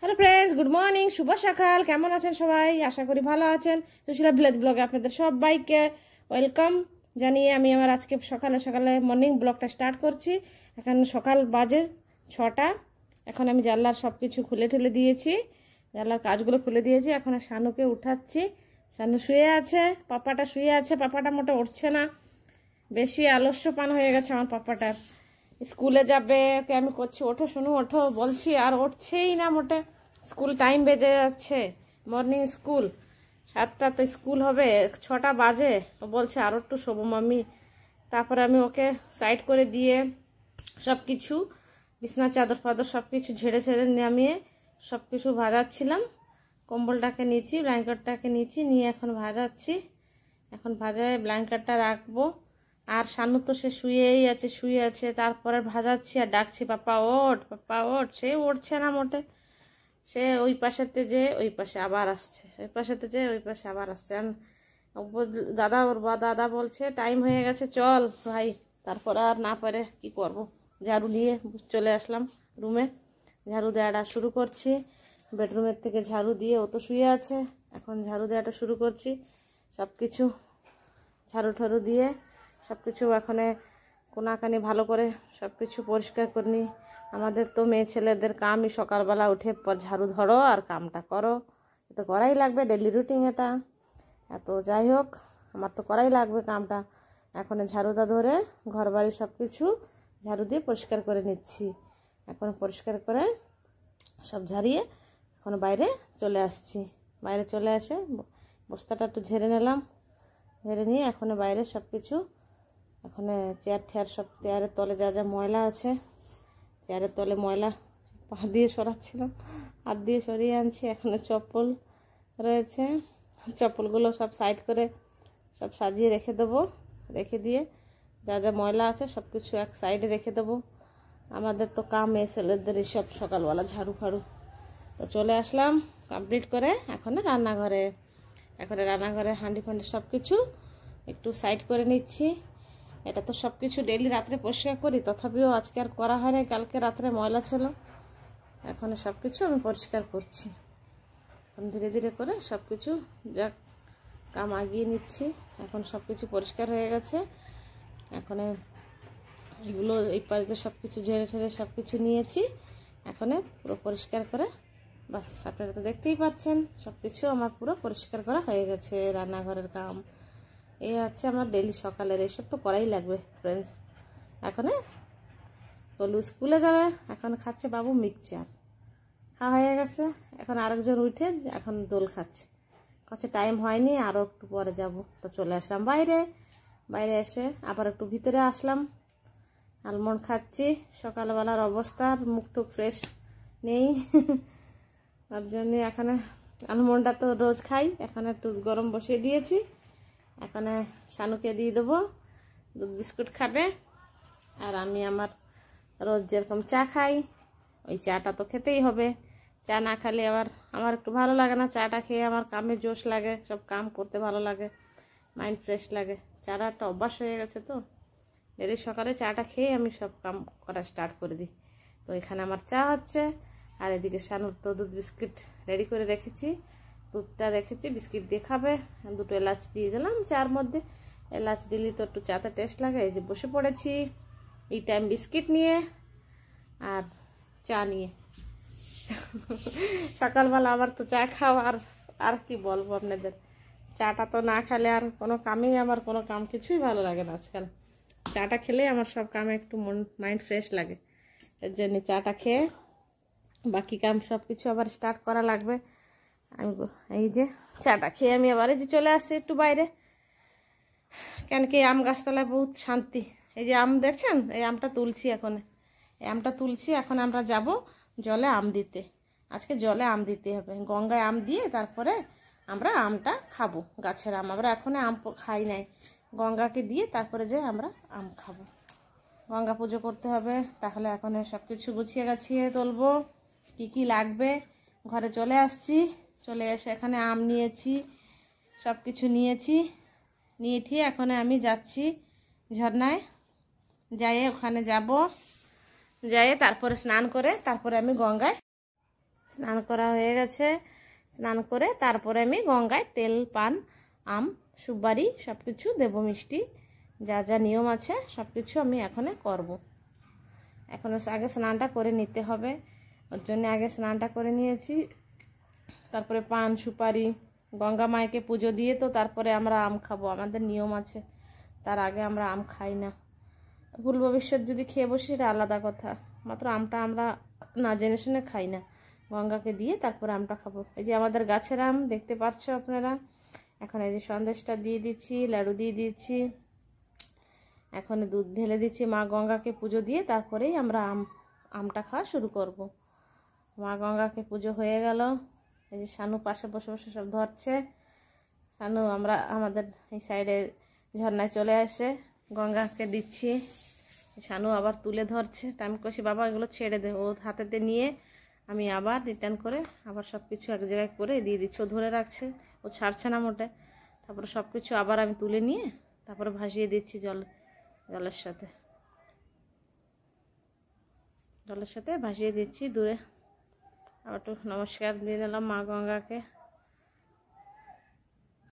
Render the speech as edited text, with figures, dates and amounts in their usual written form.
Hello friends, good morning, শুভ সকাল। কেমন আছেন সবাই? আশা করি ভালো আছেন। সুশীলা ভিলেজ ব্লগে আপনাদের সবাইকে ওয়েলকাম জানিয়ে আমি আমার আজকে সকালে সকালে মর্নিং ব্লগটা স্টার্ট করছি। এখন সকাল বাজে 6টা। এখন আমি জানলার সব কিছু খুলে ঠেলে দিয়েছি, জানলার কাজগুলো খুলে দিয়েছি। এখন শানুকে উঠাচ্ছি। শানু শুয়ে আছে, পাপাটা শুয়ে আছে। পাপাটা মোটে উঠছে না, বেশি আলস্যপান হয়ে গেছে আমার পাপাটার। স্কুলে যাবে, ওকে আমি করছি ওঠো শোনো ওঠো বলছি, আর উঠছেই না মোটে। স্কুল টাইম বেজে যাচ্ছে, মর্নিং স্কুল 7টা, তো স্কুল হবে 6টা বাজে। ও বলছে আরও একটু শোবো মাম্মি। তারপরে আমি ওকে সাইড করে দিয়ে সব কিছু বিছনা চাদর ফাদর সব কিছু ঝেড়ে ঝেড়ে নামিয়ে সব কিছু ভাজাচ্ছিলাম। কম্বলটাকে নিয়েছি, ব্ল্যাঙ্কেটটাকে নিয়েছি, নিয়ে এখন ভাজাচ্ছি। এখন ভাজায় ব্ল্যাঙ্কেটটা রাখবো। আর শানু তো সে শুয়ে আছে। তারপরে ভাজাচ্ছি আর ডাকছি পাপা ওঠ, পাপা ওঠ। সে উঠছে না মোটে। সে ওই পাশেতে যে ওই পাশে আবার আসছে, ওই পাশেতে যে ওই পাশে আবার আসছে। দাদা বলছে টাইম হয়ে গেছে চল ভাই। তারপর আর না পারে কি করব, ঝাড়ু নিয়ে চলে আসলাম রুমে। ঝাড়ু দেওয়াটা শুরু করছি। বেডরুমের থেকে ঝাড়ু দিয়ে ও তো শুয়ে আছে, এখন ঝাড়ু দেওয়াটা শুরু করছি। সব কিছু ঝাড়ু ঠাড়ু দিয়ে সব কিছু এখানে কোনাকানি ভালো করে সব কিছু পরিষ্কার করে নিই। আমাদের তো মেয়ে ছেলেদের কামই সকালবেলা উঠে পর ঝাড়ু ধরো আর কামটা করো। তো করাই লাগবে, ডেলি রুটিন এটা। এত যাই হোক, আমার তো করাই লাগবে কামটা। এখন ঝাড়ুটা ধরে ঘর বাড়ি সব কিছু ঝাড়ু দিয়ে পরিষ্কার করে নিচ্ছি। এখন পরিষ্কার করে সব ঝাড়িয়ে এখন বাইরে চলে আসছি। বাইরে চলে আসে বস্তাটা একটু ঝেড়ে নিলাম, ঝেড়ে নিয়ে এখন বাইরে সব কিছু এখানে চেয়ার ঠেয়ার সব, চেয়ারের তলে যা যা ময়লা আছে, চেয়ারের তলে ময়লা পা দিয়ে সরাচ্ছিলাম, হাত দিয়ে সরিয়ে আনছি। এখানে চপ্পল রয়েছে, চপ্পলগুলো সব সাইড করে সব সাজিয়ে রেখে দেবো। রেখে দিয়ে যা যা ময়লা আছে সব কিছু এক সাইডে রেখে দেবো। আমাদের তো কাম মেয়ে ছেলেদের এইসব সকালবেলা ঝাড়ু ফাড়ু। তো চলে আসলাম কমপ্লিট করে এখন রান্নাঘরে। এখন রান্নাঘরে হাঁডি ফান্ডি সব কিছু একটু সাইড করে নিচ্ছি। এটা তো সব কিছু ডেলি রাত্রে পরিষ্কার করি, তথাপিও আজকে আর করা হয় না, কালকে রাত্রে ময়লা ছিল। এখন সব কিছু আমি পরিষ্কার করছি। এখন ধীরে ধীরে করে সব কিছু যা কাম আগিয়ে নিচ্ছি। এখন সব কিছু পরিষ্কার হয়ে গেছে। এখন এগুলো এই পাশ দিয়ে সব কিছু ঝেড়ে ঝেড়ে সব কিছু নিয়েছি। এখন পুরো পরিষ্কার করে বাস, আপনারা তো দেখতেই পাচ্ছেন সব কিছু আমার পুরো পরিষ্কার করা হয়ে গেছে। রান্নাঘরের কাম এই আছে আমার ডেলি সকালের, এইসব তো করাই লাগবে ফ্রেন্ডস। এখন কলু স্কুলে যাবে, এখন খাচ্ছে বাবু মিক্সচার, খাওয়া হয়ে গেছে। এখন আরেকজন উঠে এখন দোল খাচ্ছে, কাছে টাইম হয়নি, আরও একটু পরে যাব। তো চলে আসলাম বাইরে। বাইরে এসে আবার একটু ভিতরে আসলাম, আলমন্ড খাচ্ছি। সকালবেলার অবস্থা মুখ টুক ফ্রেশ নেই, তার জন্যে এখানে আলমন্ডটা তো রোজ খাই, এখানে একটু গরম বসিয়ে দিয়েছি। এখানে শানুকে দিয়ে দেবো, দুধ বিস্কুট খাবে। আর আমি আমার রোজ যেরকম চা খাই ওই চাটা তো খেতেই হবে। চা না খেলে আবার আমার একটু ভালো লাগে না। চাটা খেয়ে আমার কামে জোশ লাগে, সব কাম করতে ভালো লাগে, মাইন্ড ফ্রেশ লাগে। চাটা একটা অভ্যাস হয়ে গেছে, তো ডেলি সকালে চাটা খেয়ে আমি সব কাম করা স্টার্ট করে দিই। তো এখানে আমার চা হচ্ছে, আর এদিকে শানুর তো দুধ বিস্কিট রেডি করে রেখেছি, দুধটা রেখেছি, বিস্কিট দিয়ে খাবে। দুটো এলাচ দিয়ে দিলাম চার মধ্যে, এলাচ দিলে তো একটু চাতে টেস্ট লাগে। এই যে বসে পড়েছি এই টাইম বিস্কিট নিয়ে আর চা নিয়ে। সকালবেলা আমার তো চা খাওয়া, আর কি বলবো আপনাদের, চাটা তো না খেলে আর কোনো কামেই, আমার কোনো কাম কিছুই ভালো লাগে না আজকাল। চাটা খেলে আমার সব কামে একটু মাইন্ড ফ্রেশ লাগে। এর জন্য চাটা খেয়ে বাকি কাম সব কিছু আবার স্টার্ট করা লাগবে। আমি এই যে চাটা খেয়ে আমি আবার এই যে চলে আসছি একটু বাইরে, কেন কি আম গাছতলায় বহুত শান্তি। এই যে আম দেখছেন, এই আমটা তুলছি এখন, এই আমটা তুলছি। এখন আমরা যাব জলে আম দিতে। আজকে জলে আম দিতে হবে, গঙ্গায় আম দিয়ে তারপরে আমরা আমটা খাবো। গাছের আম আমরা এখন আম খাই নাই, গঙ্গাকে দিয়ে তারপরে যে আমরা আম খাবো। গঙ্গা পুজো করতে হবে, তাহলে এখন সব কিছু গুছিয়ে গাছিয়ে তুলবো। কি কি লাগবে ঘরে চলে আসছি, চলে এসে এখানে আম নিয়েছি, সব কিছু নিয়েছি। নিয়ে ঠিক এখন আমি যাচ্ছি ঝর্ণায়, যাই ওখানে যাব, যাই তারপরে স্নান করে তারপরে আমি গঙ্গায় স্নান করা হয়ে গেছে। স্নান করে তারপরে আমি গঙ্গায় তেল, পান, আম, সুপারি সব কিছু দেবো, মিষ্টি যা যা নিয়ম আছে সব কিছু আমি এখনে করব। এখন আগে স্নানটা করে নিতে হবে, ওর জন্য আগে স্নানটা করে নিয়েছি। তারপরে পান, সুপারি, গঙ্গা মায়েকে পুজো দিয়ে তো তারপরে আমরা আম খাবো, আমাদের নিয়ম আছে। তার আগে আমরা আম খাই না। ভুল ভবিষ্যৎ যদি খেয়ে বসি এটা আলাদা কথা, মাত্র আমটা আমরা না জেনে শুনে খাই না। গঙ্গাকে দিয়ে তারপরে আমটা খাবো। এই যে আমাদের গাছের আম দেখতে পাচ্ছ আপনারা। এখন এই যে সন্দেশটা দিয়ে দিচ্ছি, লাড়ু দিয়ে দিচ্ছি, এখন দুধ ঢেলে দিচ্ছি। মা গঙ্গাকে পুজো দিয়ে তারপরেই আমরা আমটা খাওয়া শুরু করব। মা গঙ্গাকে পুজো হয়ে গেল। এই যে শানু পাশে বসে বসে সব ধরছে। শানু আমাদের এই সাইডে ঝর্ণায় চলে আসে, গঙ্গাকে দিচ্ছি। শানু আবার তুলে ধরছে, তা আমি কষি বাবা এগুলো ছেড়ে দে। ও হাতেতে নিয়ে আমি আবার রিটার্ন করে আবার সব কিছু এক জায়গায় করে দিয়ে দিচ্ছি। ও ধরে রাখছে, ও ছাড়ছে না মোটে। তারপরে সব কিছু আবার আমি তুলে নিয়ে তারপরে ভাসিয়ে দিচ্ছি জলের সাথে ভাসিয়ে দিচ্ছি দূরে। আবার একটু নমস্কার দিয়ে দিলাম মা গঙ্গাকে।